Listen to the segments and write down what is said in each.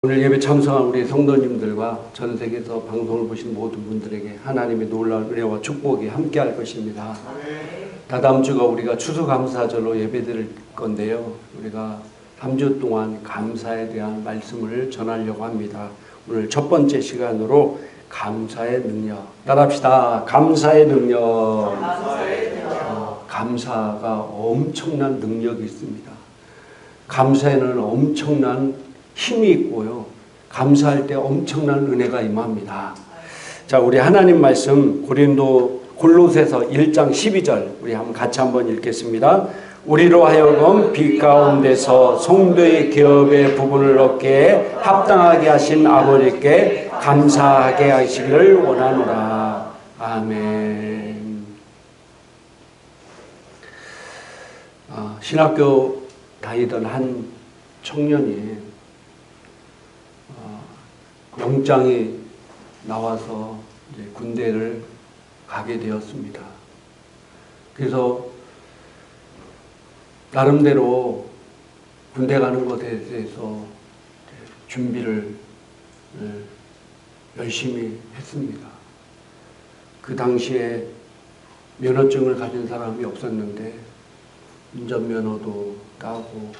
오늘 예배 참석한 우리 성도님들과 전 세계에서 방송을 보신 모든 분들에게 하나님의 놀라운 은혜와 축복이 함께할 것입니다. 다다음 주가 우리가 추수감사절로 예배드릴 건데요. 우리가 3주 동안 감사에 대한 말씀을 전하려고 합니다. 오늘 첫 번째 시간으로 감사의 능력. 따라합시다. 감사의 능력. 감사가 엄청난 능력이 있습니다. 감사에는 엄청난 힘이 있고요. 감사할 때 엄청난 은혜가 임합니다. 자, 우리 하나님 말씀 골로새서 1장 12절 우리 같이 한번 읽겠습니다. 우리로 하여금 빛 가운데서 성도의 기업의 부분을 얻게 합당하게 하신 아버지께 감사하게 하시기를 원하노라. 아멘. 신학교 다니던 한 청년이 영장이 나와서 이제 군대를 가게 되었습니다. 그래서 나름대로 군대 가는 것에 대해서 준비를 열심히 했습니다. 그 당시에 면허증을 가진 사람이 없었는데 운전면허도 따고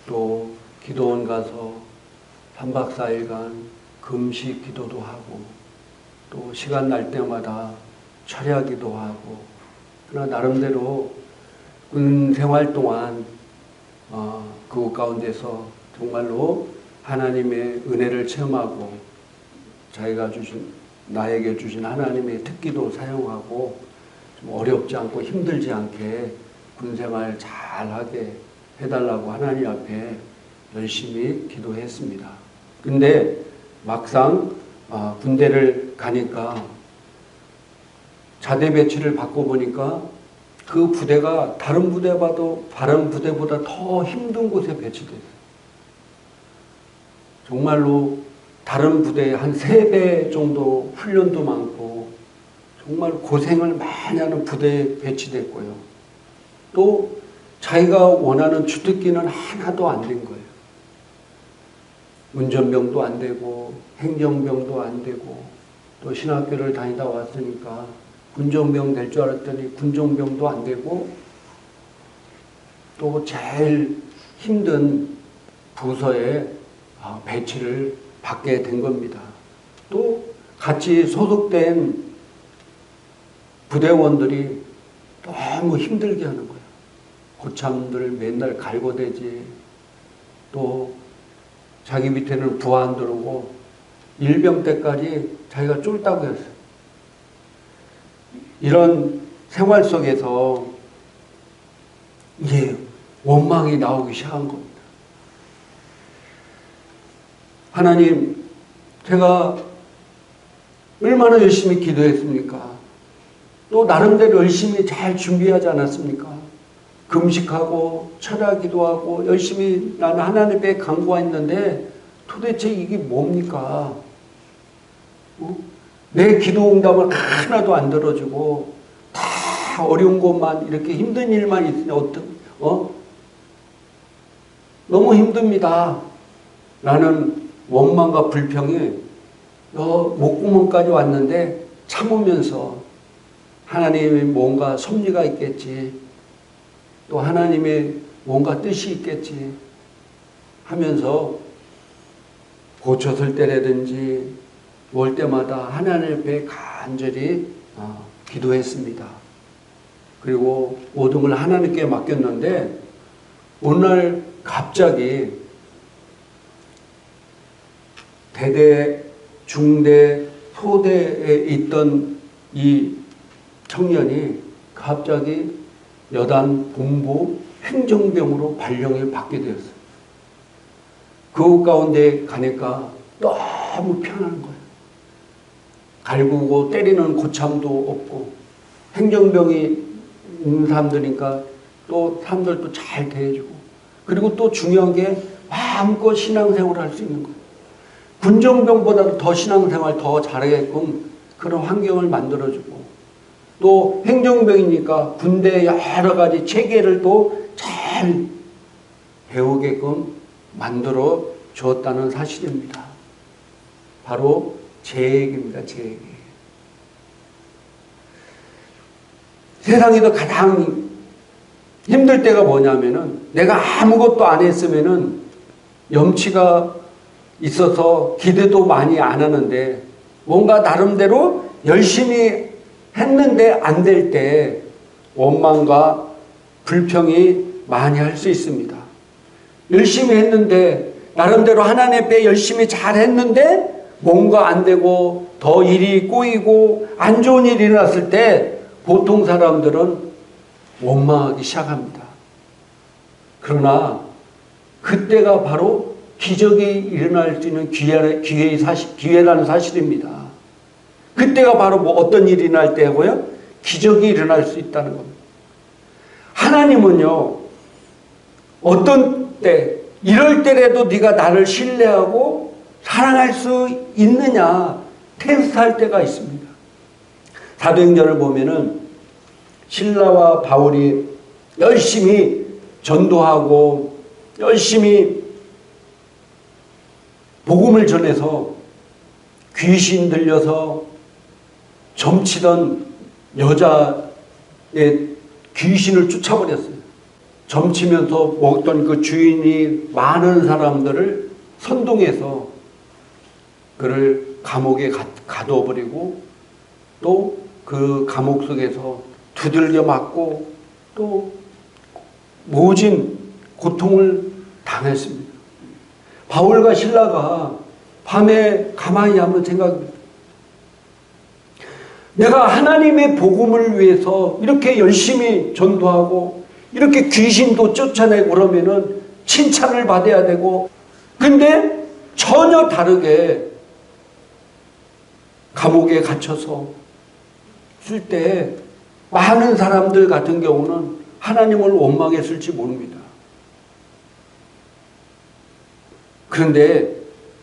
또 기도원 가서 3박 4일간 금식 기도도 하고 또 시간 날 때마다 철야기도 하고, 그러나 나름대로 군 생활 동안 그곳 가운데서 정말로 하나님의 은혜를 체험하고 자기가 나에게 주신 하나님의 특기도 사용하고 좀 어렵지 않고 힘들지 않게 군 생활 잘하게 해달라고 하나님 앞에 열심히 기도했습니다. 근데 막상 군대를 가니까 자대 배치를 받고 보니까 그 부대가 다른 부대보다 더 힘든 곳에 배치됐어요. 정말로 다른 부대의 한 3배 정도 훈련도 많고 정말 고생을 많이 하는 부대에 배치됐고요. 또 자기가 원하는 주특기는 하나도 안 된 거예요. 운전병도 안 되고 행정병도 안 되고, 또 신학교를 다니다 왔으니까 군종병 될 줄 알았더니 군종병도 안 되고, 또 제일 힘든 부서에 배치를 받게 된 겁니다. 또 같이 소속된 부대원들이 너무 힘들게 하는 거예요. 고참들 맨날 갈고대지, 또 자기 밑에는 부하 안 들어오고 일병 때까지 자기가 쫄다고 했어요. 이런 생활 속에서 이제 원망이 나오기 시작한 겁니다. 하나님, 제가 얼마나 열심히 기도했습니까? 또 나름대로 열심히 잘 준비하지 않았습니까? 금식하고 철야기도하고 열심히 나는 하나님 앞에 간구했는데 도대체 이게 뭡니까? 내 기도 응답을 하나도 안 들어주고 다 어려운 것만, 이렇게 힘든 일만 있으면 너무 힘듭니다. 라는 원망과 불평이 목구멍까지 왔는데 참으면서 하나님의 뭔가 섭리가 있겠지, 또 하나님의 뭔가 뜻이 있겠지 하면서 고쳤을 때라든지 올 때마다 하나님 앞에 간절히 기도했습니다. 그리고 모든 걸 하나님께 맡겼는데 오늘 갑자기 대대, 중대, 소대에 있던 이 청년이 갑자기 여단 본부 행정병으로 발령을 받게 되었어요. 그 가운데 가니까 너무 편한 거예요. 갈구고 때리는 고참도 없고, 행정병이 있는 사람들이니까 또 사람들도 잘 대해주고, 그리고 또 중요한 게 마음껏 신앙생활을 할 수 있는 거예요. 군정병보다도 더 신앙생활 더 잘하게끔 그런 환경을 만들어주고, 또 행정병이니까 군대 여러 가지 체계를 또 잘 배우게끔 만들어 주었다는 사실입니다. 바로 재액입니다. 재액. 세상에서 가장 힘들 때가 뭐냐면은 내가 아무것도 안 했으면은 염치가 있어서 기대도 많이 안 하는데 뭔가 나름대로 열심히 했는데 안 될 때 원망과 불평이 많이 할 수 있습니다. 열심히 했는데 나름대로 하나님 앞에 열심히 잘 했는데 뭔가 안 되고 더 일이 꼬이고 안 좋은 일이 일어났을 때 보통 사람들은 원망하기 시작합니다. 그러나 그때가 바로 기적이 일어날 수 있는 기회라는 사실입니다. 그때가 바로 뭐 어떤 일이 일어날 때고요? 기적이 일어날 수 있다는 겁니다. 하나님은요, 어떤 때, 이럴 때라도 네가 나를 신뢰하고 사랑할 수 있느냐 테스트할 때가 있습니다. 사도행전을 보면은 실라와 바울이 열심히 전도하고 열심히 복음을 전해서 귀신 들려서 점치던 여자의 귀신을 쫓아버렸어요. 점치면서 먹던 그 주인이 많은 사람들을 선동해서 그를 감옥에 가둬버리고 또 그 감옥 속에서 두들겨 맞고 또 모진 고통을 당했습니다. 바울과 실라가 밤에 가만히 한번 생각합니다. 내가 하나님의 복음을 위해서 이렇게 열심히 전도하고 이렇게 귀신도 쫓아내고 그러면은 칭찬을 받아야 되고, 근데 전혀 다르게 감옥에 갇혀서 쓸 때 많은 사람들 같은 경우는 하나님을 원망했을지 모릅니다. 그런데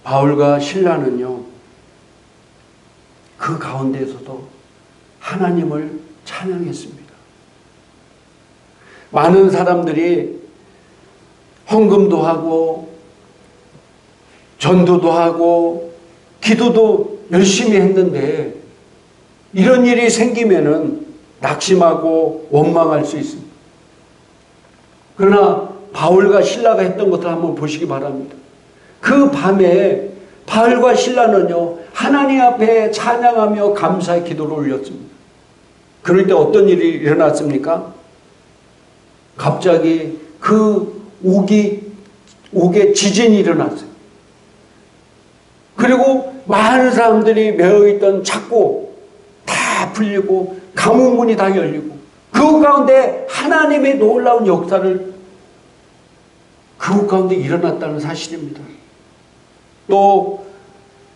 바울과 실라는요, 그 가운데에서도 하나님을 찬양했습니다. 많은 사람들이 헌금도 하고 전도도 하고 기도도 열심히 했는데 이런 일이 생기면은 낙심하고 원망할 수 있습니다. 그러나 바울과 실라가 했던 것을 한번 보시기 바랍니다. 그 밤에 바울과 실라는요, 하나님 앞에 찬양하며 감사의 기도를 올렸습니다. 그럴 때 어떤 일이 일어났습니까? 갑자기 그 옥에 지진이 일어났어요. 그리고 많은 사람들이 메어있던 창고 다 풀리고 감옥 문이 다 열리고 그 가운데 하나님의 놀라운 역사를 그 가운데 일어났다는 사실입니다. 또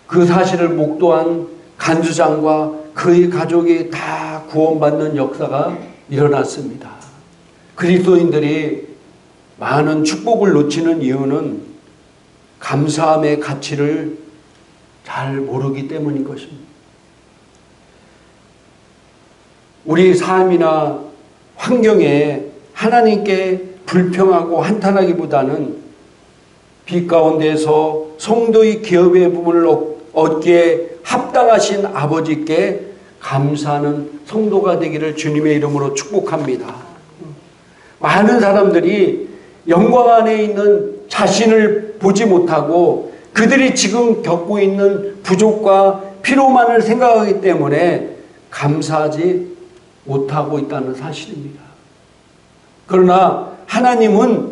그 사실을 목도한 간수장과 그의 가족이 다 구원받는 역사가 일어났습니다. 그리스도인들이 많은 축복을 놓치는 이유는 감사함의 가치를 잘 모르기 때문인 것입니다. 우리 삶이나 환경에 하나님께 불평하고 한탄하기보다는 빛 가운데서 성도의 기업의 부분을 얻기에 합당하신 아버지께 감사하는 성도가 되기를 주님의 이름으로 축복합니다. 많은 사람들이 영광 안에 있는 자신을 보지 못하고 그들이 지금 겪고 있는 부족과 피로만을 생각하기 때문에 감사하지 못하고 있다는 사실입니다. 그러나 하나님은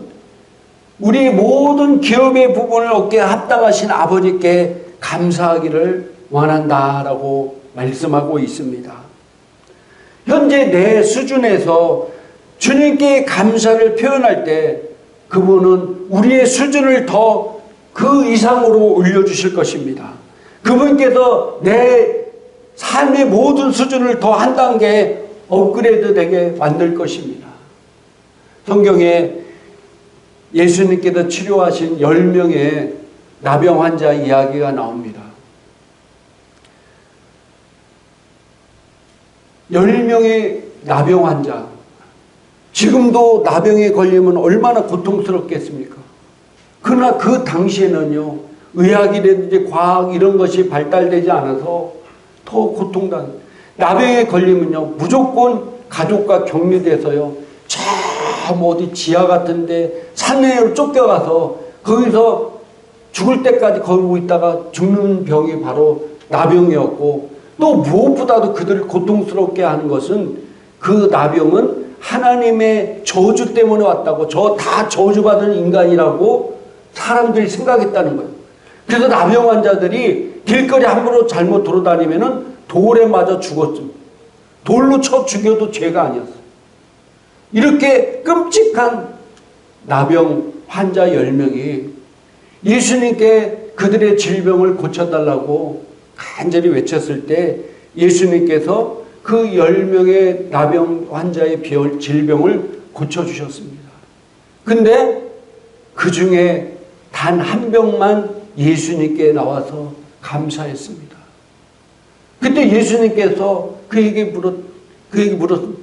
우리 모든 기업의 부분을 얻게 합당하신 아버지께 감사하기를 원한다라고 말씀하고 있습니다. 현재 내 수준에서 주님께 감사를 표현할 때 그분은 우리의 수준을 더 그 이상으로 올려주실 것입니다. 그분께서 내 삶의 모든 수준을 더 한 단계 업그레이드 되게 만들 것입니다. 성경에 예수님께서 치료하신 10명의 나병 환자 이야기가 나옵니다. 10명의 나병 환자. 지금도 나병에 걸리면 얼마나 고통스럽겠습니까? 그러나 그 당시에는요, 의학이라든지 과학 이런 것이 발달되지 않아서 더 고통당. 나병에 걸리면요, 무조건 가족과 격리돼서요, 저 어디 지하 같은데 산내로 쫓겨가서 거기서 죽을 때까지 거기고 있다가 죽는 병이 바로 나병이었고, 또 무엇보다도 그들을 고통스럽게 하는 것은 그 나병은 하나님의 저주 때문에 왔다고, 저 다 저주받은 인간이라고 사람들이 생각했다는 거예요. 그래서 나병 환자들이 길거리 함부로 잘못 돌아다니면은 돌에 맞아 죽었습니다. 돌로 쳐 죽여도 죄가 아니었어요. 이렇게 끔찍한 나병 환자 10명이 예수님께 그들의 질병을 고쳐달라고 간절히 외쳤을 때 예수님께서 그 10명의 나병 환자의 질병을 고쳐주셨습니다. 근데 그 중에 단 한 명만 예수님께 나와서 감사했습니다. 그때 예수님께서 그에게 물었습니다.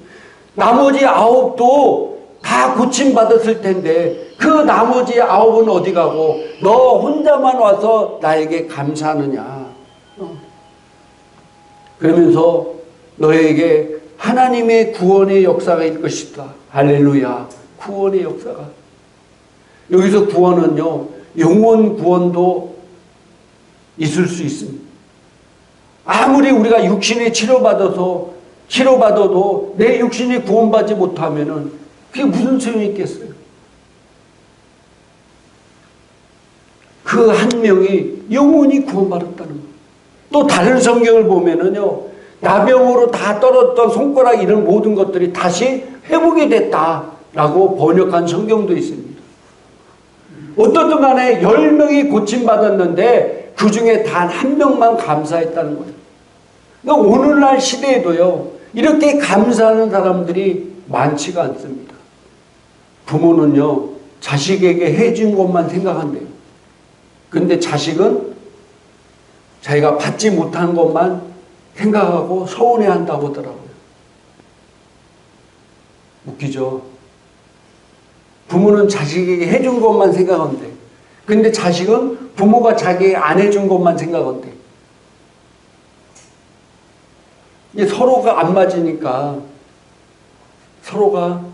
나머지 9도 다 고침받았을 텐데 그 나머지 9은 어디 가고 너 혼자만 와서 나에게 감사하느냐. 그러면서 너에게 하나님의 구원의 역사가 있을 것이다. 할렐루야. 구원의 역사가. 여기서 구원은요, 영원 구원도 있을 수 있습니다. 아무리 우리가 육신이 치료받아도 내 육신이 구원받지 못하면은 그게 무슨 소용이 있겠어요? 그 한 명이 영원히 구원받았다는 거예요. 또 다른 성경을 보면은요, 나병으로 다 떨어졌던 손가락 이런 모든 것들이 다시 회복이 됐다라고 번역한 성경도 있습니다. 어떻든 간에 10명이 고침받았는데 그 중에 단 한 명만 감사했다는 거예요. 그러니까 오늘날 시대에도요, 이렇게 감사하는 사람들이 많지가 않습니다. 부모는요, 자식에게 해준 것만 생각한대요. 근데 자식은 자기가 받지 못한 것만 생각하고 서운해한다고 하더라고요. 웃기죠? 부모는 자식에게 해준 것만 생각한대. 근데 자식은 부모가 자기에게 안 해준 것만 생각한대. 이게 서로가 안 맞으니까 서로가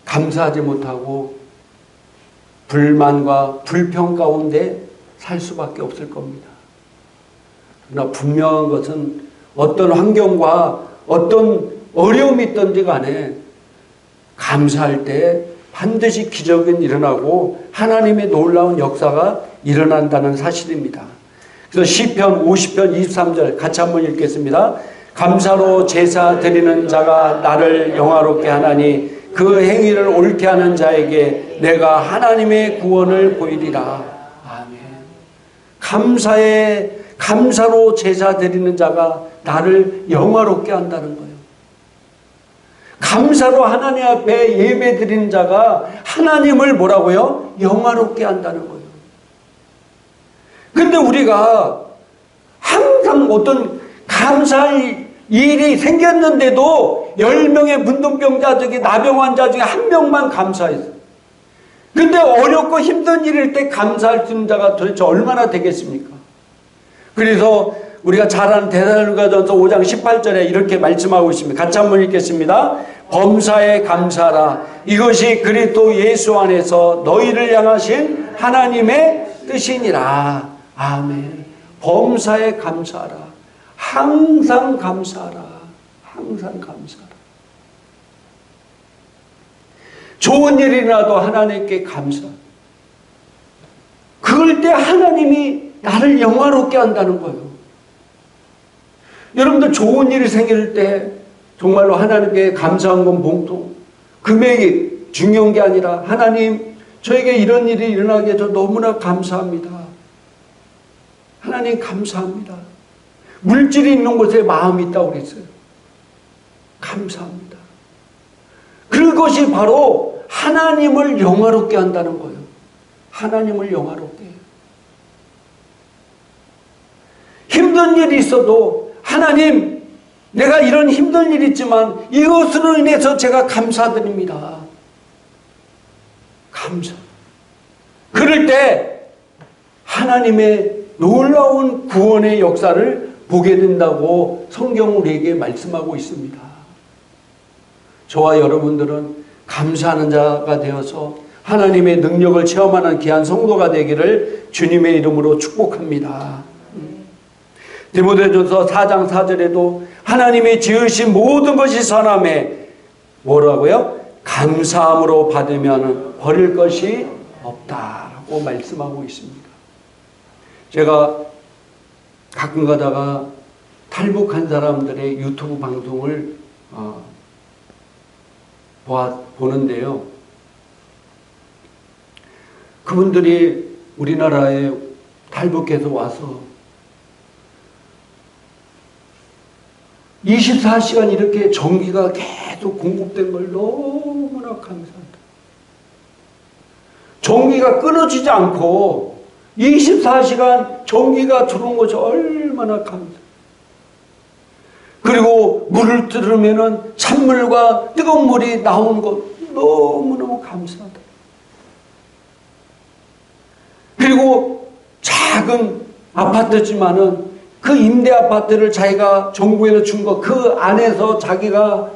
감사하지 못하고 불만과 불평 가운데 살 수밖에 없을 겁니다. 그러나 분명한 것은 어떤 환경과 어떤 어려움이 있든지 간에 감사할 때 반드시 기적은 일어나고 하나님의 놀라운 역사가 일어난다는 사실입니다. 그래서 시편 50편 23절 같이 한번 읽겠습니다. 감사로 제사 드리는 자가 나를 영화롭게 하나니 그 행위를 옳게 하는 자에게 내가 하나님의 구원을 보이리라. 아멘. 감사로 제사 드리는 자가 나를 영화롭게 한다는 거예요. 감사로 하나님 앞에 예배 드리는 자가 하나님을 뭐라고요? 영화롭게 한다는 거예요. 근데 우리가 항상 어떤 감사의 일이 생겼는데도 10명의 문둥병자 중에 나병 환자 중에 한 명만 감사했어요. 근데 어렵고 힘든 일일 때 감사할 수 있는 자가 도대체 얼마나 되겠습니까? 그래서 우리가 잘 아는 데살로니가전서 5장 18절에 이렇게 말씀하고 있습니다. 같이 한번 읽겠습니다. 범사에 감사하라. 이것이 그리스도 예수 안에서 너희를 향하신 하나님의 뜻이니라. 아멘. 범사에 감사하라. 항상 감사하라. 항상 감사하라. 좋은 일이라도 하나님께 감사. 그럴 때 하나님이 나를 영화롭게 한다는 거예요. 여러분들 좋은 일이 생길 때 정말로 하나님께 감사한 건 봉통. 금액이 중요한 게 아니라 하나님 저에게 이런 일이 일어나게 해서 너무나 감사합니다. 하나님 감사합니다. 물질이 있는 곳에 마음이 있다고 그랬어요. 감사합니다. 그것이 바로 하나님을 영화롭게 한다는 거예요. 하나님을 영화롭게 해요. 힘든 일이 있어도 하나님 내가 이런 힘든 일이 있지만 이것으로 인해서 제가 감사드립니다. 감사. 그럴 그럴 때 하나님의 놀라운 구원의 역사를 보게 된다고 성경 우리에게 말씀하고 있습니다. 저와 여러분들은 감사하는 자가 되어서 하나님의 능력을 체험하는 귀한 성도가 되기를 주님의 이름으로 축복합니다. 디모데전서 4장 4절에도 하나님의 지으신 모든 것이 선함에 뭐라고요? 감사함으로 받으면 버릴 것이 없다라고 말씀하고 있습니다. 제가 가끔 가다가 탈북한 사람들의 유튜브 방송을 보는데요. 그분들이 우리나라에 탈북해서 와서 24시간 이렇게 전기가 계속 공급된 걸 너무나 감사합니다. 전기가 끊어지지 않고 24시간 전기가 들어온 것이 얼마나 감사해요. 그리고 물을 들으면은 찬물과 뜨거운 물이 나오는 것 너무너무 감사하다. 그리고 작은 아파트지만은 그 임대 아파트를 자기가 정부에서 준 거 그 안에서 자기가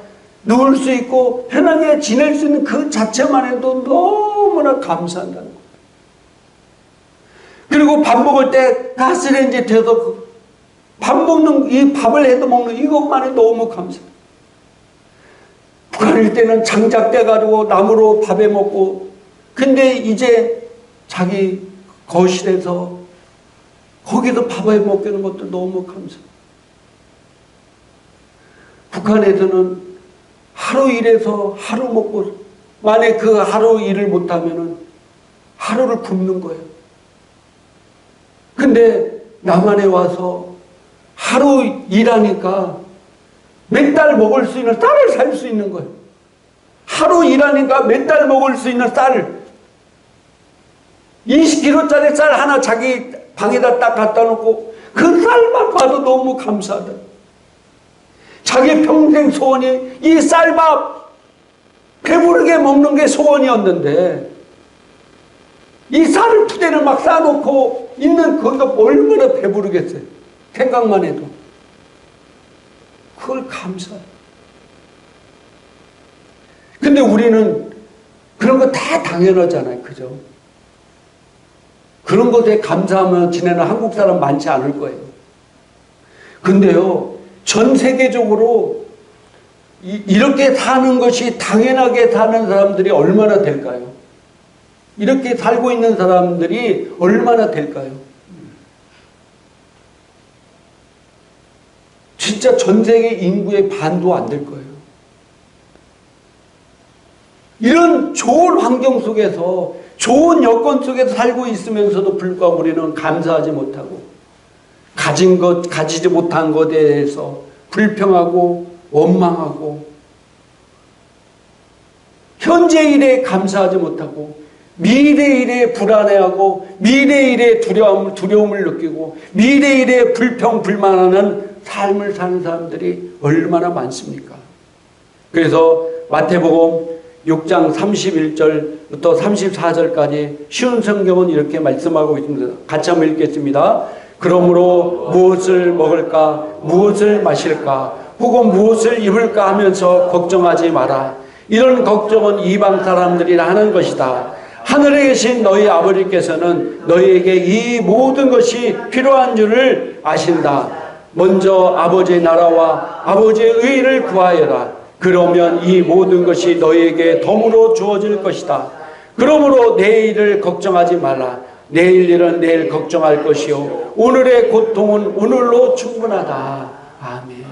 누울 수 있고 편하게 지낼 수 있는 그 자체만 해도 너무나 감사한다는 거예요. 그리고 밥 먹을 때 가스레인지에 데워서 밥 먹는, 이 밥을 해도 먹는 이것만 해도 너무 감사해요. 북한일 때는 장작돼가지고 나무로 밥해 먹고, 근데 이제 자기 거실에서 거기서 밥을 먹게 하는 것도 너무 감사해요. 북한에서는 하루 일해서 하루 먹고, 만약 그 하루 일을 못하면은 하루를 굶는 거예요. 근데 남한에 와서 하루 일하니까 몇 달 먹을 수 있는 쌀을 살 수 있는 거예요. 하루 일하니까 몇 달 먹을 수 있는 쌀을 20kg짜리 쌀 하나 자기 방에다 딱 갖다 놓고 그 쌀만 봐도 너무 감사하다. 자기 평생 소원이 이 쌀밥 배부르게 먹는 게 소원이었는데 이 쌀을 푸대를 막 싸놓고 있는 거기가 얼마나 배부르겠어요. 생각만 해도. 그걸 감사해요. 근데 우리는 그런 거 다 당연하잖아요. 그죠? 그런 것에 감사하며 지내는 한국 사람 많지 않을 거예요. 근데요, 전 세계적으로 이렇게 사는 것이 당연하게 사는 사람들이 얼마나 될까요? 이렇게 살고 있는 사람들이 얼마나 될까요? 진짜 전 세계 인구의 반도 안 될 거예요. 이런 좋은 환경 속에서, 좋은 여건 속에서 살고 있으면서도 불구하고 우리는 감사하지 못하고, 가진 것, 가지지 못한 것에 대해서 불평하고, 원망하고, 현재 일에 감사하지 못하고, 미래 일에 불안해하고, 미래 일에 두려움을 느끼고, 미래 일에 불평, 불만하는 삶을 사는 사람들이 얼마나 많습니까? 그래서 마태복음 6장 31절부터 34절까지 쉬운 성경은 이렇게 말씀하고 있습니다. 같이 한번 읽겠습니다. 그러므로 무엇을 먹을까, 무엇을 마실까, 혹은 무엇을 입을까 하면서 걱정하지 마라. 이런 걱정은 이방 사람들이 하는 것이다. 하늘에 계신 너희 아버지께서는 너희에게 이 모든 것이 필요한 줄을 아신다. 먼저 아버지의 나라와 아버지의 의를 구하여라. 그러면 이 모든 것이 너희에게 덤으로 주어질 것이다. 그러므로 내일을 걱정하지 말라. 내일 일은 내일 걱정할 것이요 오늘의 고통은 오늘로 충분하다. 아멘.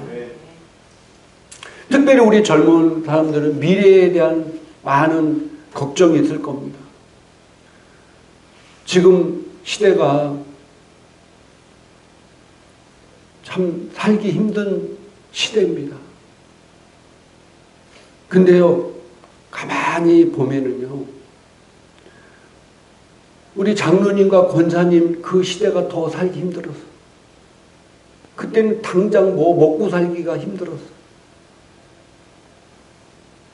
특별히 우리 젊은 사람들은 미래에 대한 많은 걱정이 있을 겁니다. 지금 시대가 참 살기 힘든 시대입니다. 근데요, 가만히 보면은요, 우리 장로님과 권사님 그 시대가 더 살기 힘들었어. 그때는 당장 뭐 먹고 살기가 힘들었어.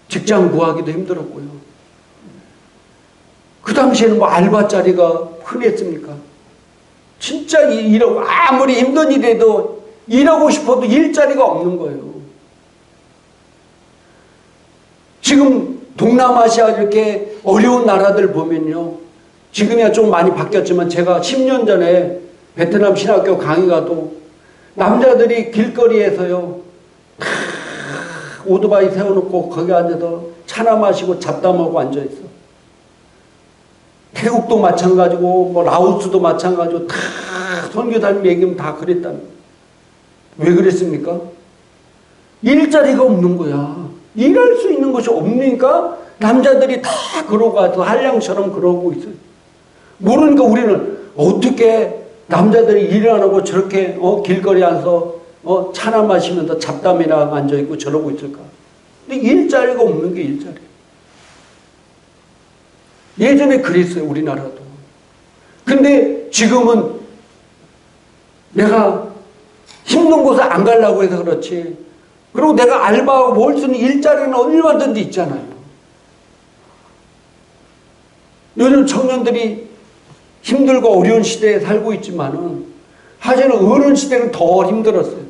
직장 구하기도 힘들었고요. 그 당시에는 뭐 알바자리가 흔했습니까? 진짜 일하고 아무리 힘든 일해도 일하고 싶어도 일자리가 없는 거예요. 지금 동남아시아 이렇게 어려운 나라들 보면요. 지금이야 좀 많이 바뀌었지만 제가 10년 전에 베트남 신학교 강의 가도 남자들이 길거리에서요. 오토바이 세워놓고 거기 앉아서 차나 마시고 잡담하고 앉아있어. 태국도 마찬가지고 뭐 라오스도 마찬가지고 다 선교사님 얘기하면 다 그랬다는 거예요. 왜 그랬습니까? 일자리가 없는 거야. 일할 수 있는 것이 없으니까 남자들이 다 그러고 가서 한량처럼 그러고 있어요. 모르니까 우리는 어떻게 남자들이 일을 안 하고 저렇게 길거리에 앉아서 차나 마시면서 잡담이나 앉아있고 저러고 있을까? 근데 일자리가 없는 게 일자리예요. 예전에 그랬어요, 우리나라도. 근데 지금은 내가 힘든 곳에 안 가려고 해서 그렇지. 그리고 내가 알바하고 뭘 쓰는 일자리는 얼마든지 있잖아요. 요즘 청년들이 힘들고 어려운 시대에 살고 있지만은 사실은 어른 시대는 더 힘들었어요.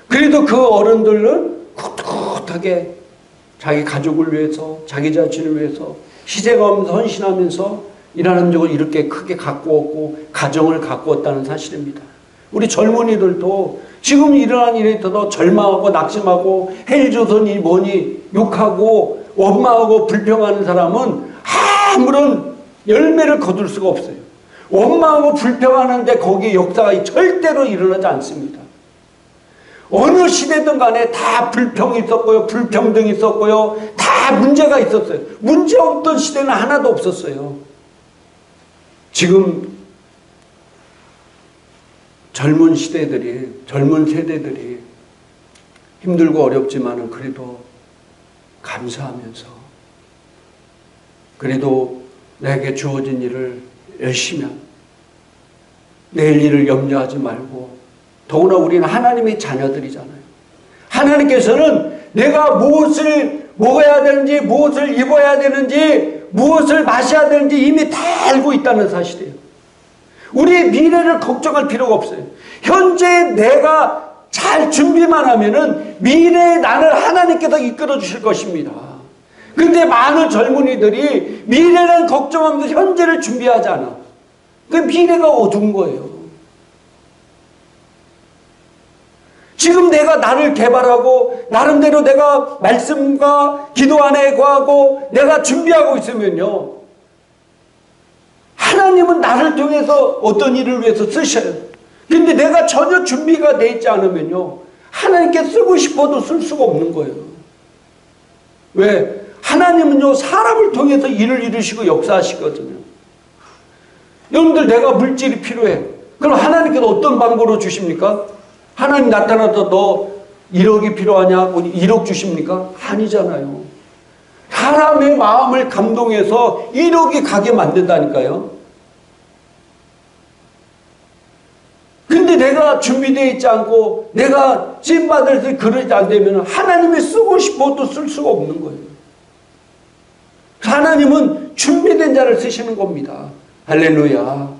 그래도 그 어른들은 꿋꿋하게 자기 가족을 위해서, 자기 자신을 위해서 희생하면서 헌신하면서 일하는 적을 이렇게 크게 가꾸었고 가정을 가꾸었다는 사실입니다. 우리 젊은이들도 지금 일어난 일에 있어서 절망하고 낙심하고 헬조선이 뭐니 욕하고 원망하고 불평하는 사람은 아무런 열매를 거둘 수가 없어요. 원망하고 불평하는데 거기에 역사가 절대로 일어나지 않습니다. 어느 시대든 간에 다 불평이 있었고요. 불평등이 있었고요. 다 문제가 있었어요. 문제 없던 시대는 하나도 없었어요. 지금 젊은 시대들이, 젊은 세대들이 힘들고 어렵지만은 그래도 감사하면서 그래도 내게 주어진 일을 열심히 하고 내일 일을 염려하지 말고 더구나 우리는 하나님의 자녀들이잖아요. 하나님께서는 내가 무엇을 먹어야 되는지 무엇을 입어야 되는지 무엇을 마셔야 되는지 이미 다 알고 있다는 사실이에요. 우리의 미래를 걱정할 필요가 없어요. 현재 내가 잘 준비만 하면은 미래의 나를 하나님께서 이끌어 주실 것입니다. 그런데 많은 젊은이들이 미래를 걱정하면서 현재를 준비하지 않아. 그 미래가 어두운 거예요. 지금 내가 나를 개발하고 나름대로 내가 말씀과 기도 안에 거하고 내가 준비하고 있으면요. 하나님은 나를 통해서 어떤 일을 위해서 쓰셔요. 근데 내가 전혀 준비가 돼 있지 않으면요. 하나님께 쓰고 싶어도 쓸 수가 없는 거예요. 왜? 하나님은요. 사람을 통해서 일을 이루시고 역사하시거든요. 여러분들 내가 물질이 필요해. 그럼 하나님께서 어떤 방법으로 주십니까? 하나님 나타나서 너 1억이 필요하냐? 1억 주십니까? 아니잖아요. 사람의 마음을 감동해서 1억이 가게 만든다니까요. 근데 내가 준비되어 있지 않고 내가 찐받을 때 그러지 않으면 하나님이 쓰고 싶어도 쓸 수가 없는 거예요. 하나님은 준비된 자를 쓰시는 겁니다. 할렐루야.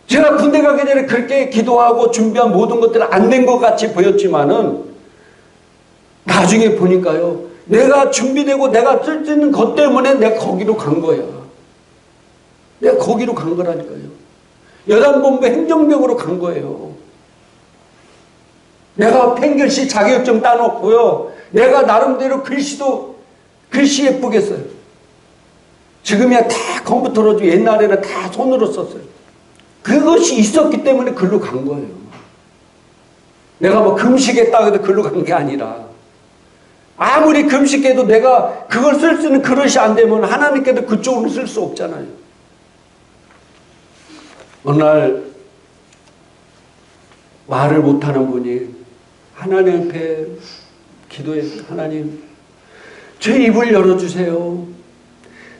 제가 군대 가기 전에 그렇게 기도하고 준비한 모든 것들은 안 된 것 같이 보였지만은 나중에 보니까요. 내가 준비되고 내가 쓸 수 있는 것 때문에 내가 거기로 간 거야. 내가 거기로 간 거라니까요. 여단본부 행정병으로 간 거예요. 내가 팽글씨 자격증 따놓고요. 내가 나름대로 글씨 예쁘게 써요. 지금이야 다 컴퓨터로 옛날에는 다 손으로 썼어요. 그것이 있었기 때문에 글로 간 거예요. 내가 뭐 금식했다 해도 글로 간 게 아니라 아무리 금식해도 내가 그걸 쓸 수 있는 그릇이 안 되면 하나님께도 그쪽으로 쓸 수 없잖아요. 어느 날 말을 못하는 분이 하나님 앞에 기도해서 하나님 제 입을 열어주세요.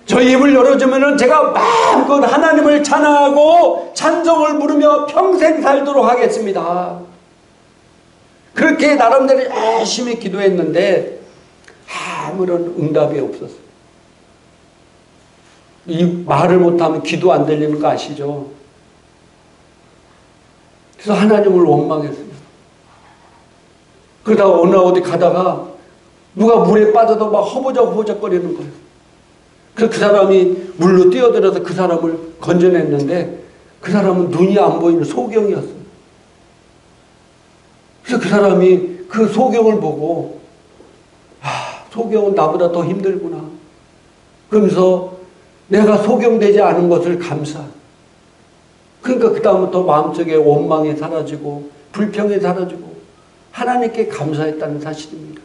저 입을 열어주면 제가 마음껏 하나님을 찬양하고 찬송을 부르며 평생 살도록 하겠습니다. 그렇게 나름대로 열심히 기도했는데 아무런 응답이 없었어요. 이 말을 못하면 귀도 안 들리는 거 아시죠? 그래서 하나님을 원망했어요. 그러다가 어느 어디 가다가 누가 물에 빠져도 막 허벅적 거리는 거예요. 그래서 그 사람이 물로 뛰어들어서 그 사람을 건져냈는데 그 사람은 눈이 안 보이는 소경이었어요. 그래서 그 사람이 그 소경을 보고 소경은 나보다 더 힘들구나. 그러면서 내가 소경되지 않은 것을 감사. 그러니까 그 다음부터 마음속에 원망이 사라지고 불평이 사라지고 하나님께 감사했다는 사실입니다.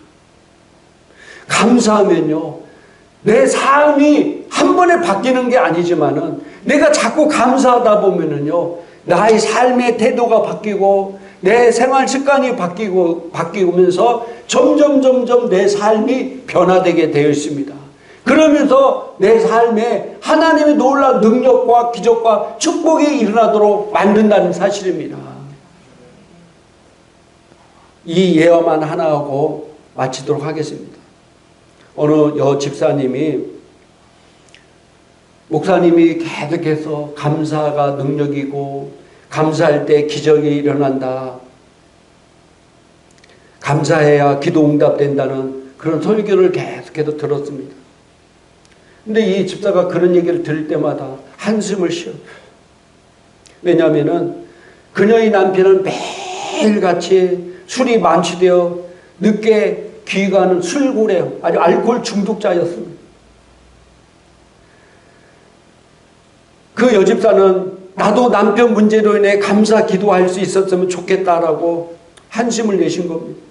감사하면요, 내 삶이 한 번에 바뀌는 게 아니지만은 내가 자꾸 감사하다 보면은요, 나의 삶의 태도가 바뀌고 내 생활 습관이 바뀌면서 점점 내 삶이 변화되게 되어 있습니다. 그러면서 내 삶에 하나님의 놀라운 능력과 기적과 축복이 일어나도록 만든다는 사실입니다. 이 예화만 하나 하고 마치도록 하겠습니다. 어느 집사님이 목사님이 계속해서 감사가 능력이고 감사할 때 기적이 일어난다. 감사해야 기도 응답된다는 그런 설교를 계속해서 들었습니다. 근데 이 집사가 그런 얘기를 들을 때마다 한숨을 쉬어요. 왜냐하면은 그녀의 남편은 매일같이 술이 만취되어 늦게 귀가하는 술고래요. 아주 알코올 중독자였습니다. 그 여집사는 나도 남편 문제로 인해 감사 기도할 수 있었으면 좋겠다라고 한심을 내신 겁니다.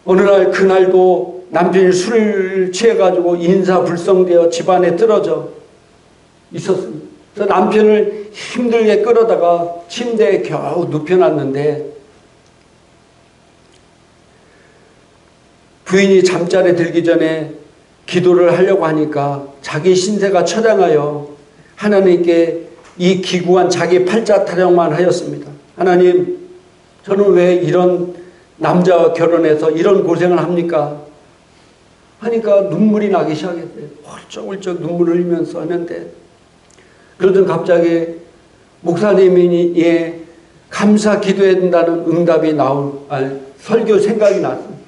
어느 날 그날도 남편이 술을 취해가지고 인사불성되어 집안에 떨어져 있었습니다. 그래서 남편을 힘들게 끌어다가 침대에 겨우 눕혀놨는데 부인이 잠자리에 들기 전에 기도를 하려고 하니까 자기 신세가 처량하여 하나님께 이 기구한 자기 팔자 타령만 하였습니다. 하나님, 저는 왜 이런 남자와 결혼해서 이런 고생을 합니까? 하니까 눈물이 나기 시작했어요. 훌쩍훌쩍 눈물을 흘리면서 하는데 그러던 갑자기 목사님이 감사 기도해야 된다는 응답이 설교 생각이 났습니다.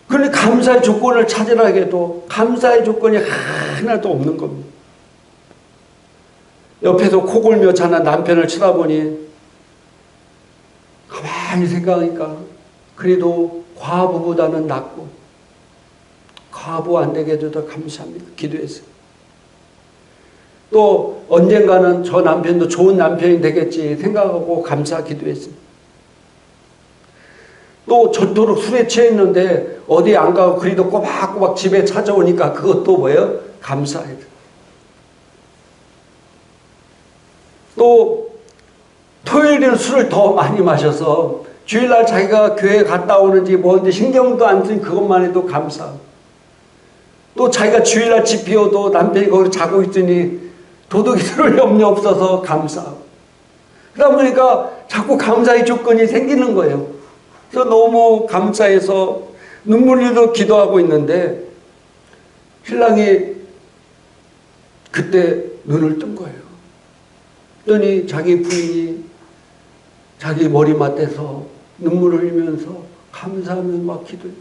그런데 감사의 조건을 찾으라 해도 감사의 조건이 하나도 없는 겁니다. 옆에서 코골며 자는 남편을 쳐다보니 가만히 생각하니까 그래도 과부보다는 낫고 과부 안 되게 해줘서 감사합니다. 기도했어요. 또 언젠가는 저 남편도 좋은 남편이 되겠지 생각하고 감사 기도했어요. 또 저토록 술에 취했는데 어디 안 가고 그래도 꼬박꼬박 집에 찾아오니까 그것도 뭐예요? 감사해요. 또 토요일에는 술을 더 많이 마셔서 주일날 자기가 교회 갔다 오는지 뭐인지 신경도 안 쓰니 그것만 해도 감사하고 또 자기가 주일날 집 비워도 남편이 거기서 자고 있으니 도둑이 들을 염려 없어서 감사하고 그러다 보니까 자꾸 감사의 조건이 생기는 거예요. 그래서 너무 감사해서 눈물로 기도하고 있는데 신랑이 그때 눈을 뜬 거예요. 그랬더니 자기 부인이 자기 머리맡에서 눈물을 흘리면서 감사하면서 막 기도해.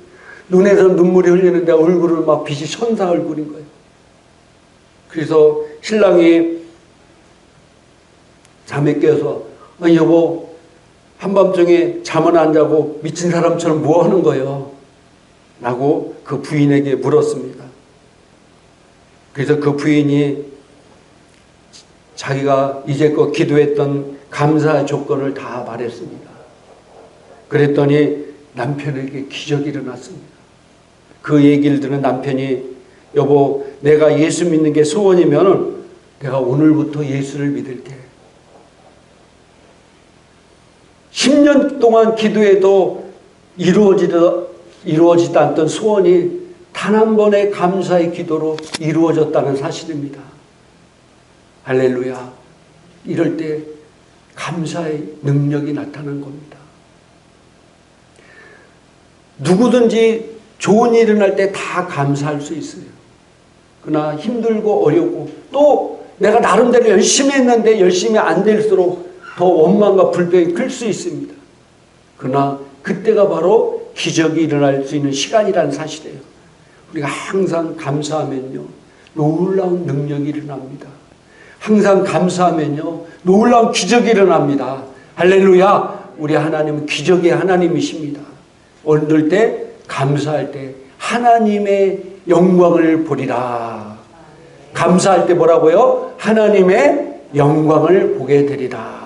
눈에서 눈물이 흘리는데 얼굴을 막 빛이 천사 얼굴인 거예요. 그래서 신랑이 잠에 깨서 여보 한밤중에 잠은 안 자고 미친 사람처럼 뭐 하는 거예요? 라고 그 부인에게 물었습니다. 그래서 그 부인이 자기가 이제껏 기도했던 감사의 조건을 다 말했습니다. 그랬더니 남편에게 기적이 일어났습니다. 그 얘기를 들은 남편이 여보 내가 예수 믿는 게 소원이면 내가 오늘부터 예수를 믿을게. 10년 동안 기도해도 이루어지지 않던 소원이 단 한 번의 감사의 기도로 이루어졌다는 사실입니다. 할렐루야. 이럴 때 감사의 능력이 나타나는 겁니다. 누구든지 좋은 일이 일어날 때 다 감사할 수 있어요. 그러나 힘들고 어렵고 또 내가 나름대로 열심히 했는데 열심히 안 될수록 더 원망과 불평이 클 수 있습니다. 그러나 그때가 바로 기적이 일어날 수 있는 시간이라는 사실이에요. 우리가 항상 감사하면요, 놀라운 능력이 일어납니다. 항상 감사하면요, 놀라운 기적이 일어납니다. 할렐루야! 우리 하나님은 기적의 하나님이십니다. 얻을 때, 감사할 때 하나님의 영광을 보리라. 감사할 때 뭐라고요? 하나님의 영광을 보게 되리라.